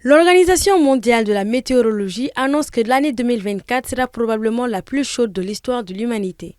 L'Organisation mondiale de la météorologie annonce que l'année 2024 sera probablement la plus chaude de l'histoire de l'humanité.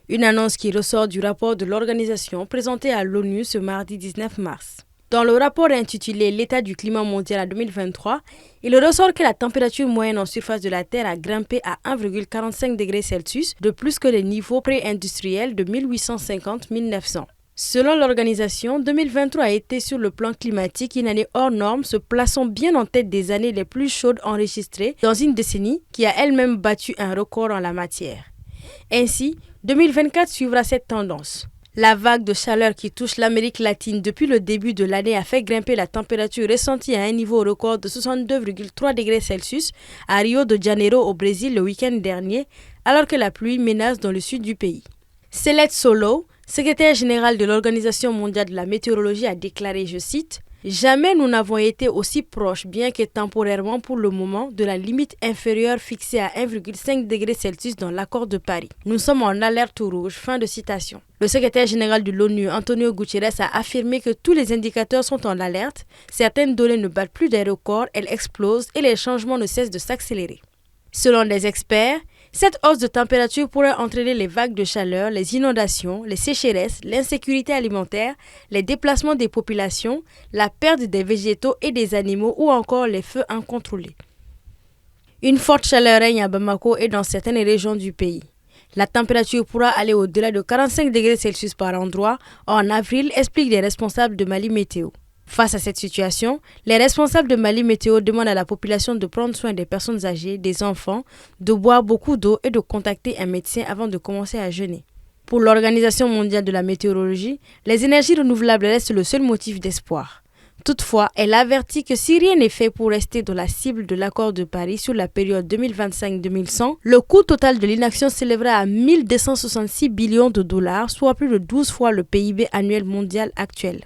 Une annonce qui ressort du rapport de l'organisation présenté à l'ONU ce mardi 19 mars. Dans le rapport intitulé L'état du climat mondial en 2023, il ressort que la température moyenne en surface de la Terre a grimpé à 1,45 degrés Celsius de plus que les niveaux pré-industriels de 1850-1900. Selon l'organisation, 2023 a été sur le plan climatique une année hors norme, se plaçant bien en tête des années les plus chaudes enregistrées dans une décennie qui a elle-même battu un record en la matière. Ainsi, 2024 suivra cette tendance. La vague de chaleur qui touche l'Amérique latine depuis le début de l'année a fait grimper la température ressentie à un niveau record de 62,3 degrés Celsius à Rio de Janeiro au Brésil le week-end dernier, alors que la pluie menace dans le sud du pays. Celeste Solo, secrétaire général de l'Organisation mondiale de la météorologie, a déclaré, je cite, « Jamais nous n'avons été aussi proches, bien que temporairement pour le moment, de la limite inférieure fixée à 1,5 degré Celsius dans l'accord de Paris. Nous sommes en alerte rouge. » Fin de citation. Le secrétaire général de l'ONU, Antonio Guterres, a affirmé que tous les indicateurs sont en alerte, certaines données ne battent plus des records, elles explosent et les changements ne cessent de s'accélérer. Selon les experts, cette hausse de température pourrait entraîner les vagues de chaleur, les inondations, les sécheresses, l'insécurité alimentaire, les déplacements des populations, la perte des végétaux et des animaux ou encore les feux incontrôlés. Une forte chaleur règne à Bamako et dans certaines régions du pays. La température pourra aller au-delà de 45 degrés Celsius par endroit en avril, expliquent les responsables de Mali Météo. Face à cette situation, les responsables de Mali Météo demandent à la population de prendre soin des personnes âgées, des enfants, de boire beaucoup d'eau et de contacter un médecin avant de commencer à jeûner. Pour l'Organisation mondiale de la météorologie, les énergies renouvelables restent le seul motif d'espoir. Toutefois, elle avertit que si rien n'est fait pour rester dans la cible de l'accord de Paris sur la période 2025-2100, le coût total de l'inaction s'élèvera à 1 266 billions de dollars, soit plus de 12 fois le PIB annuel mondial actuel.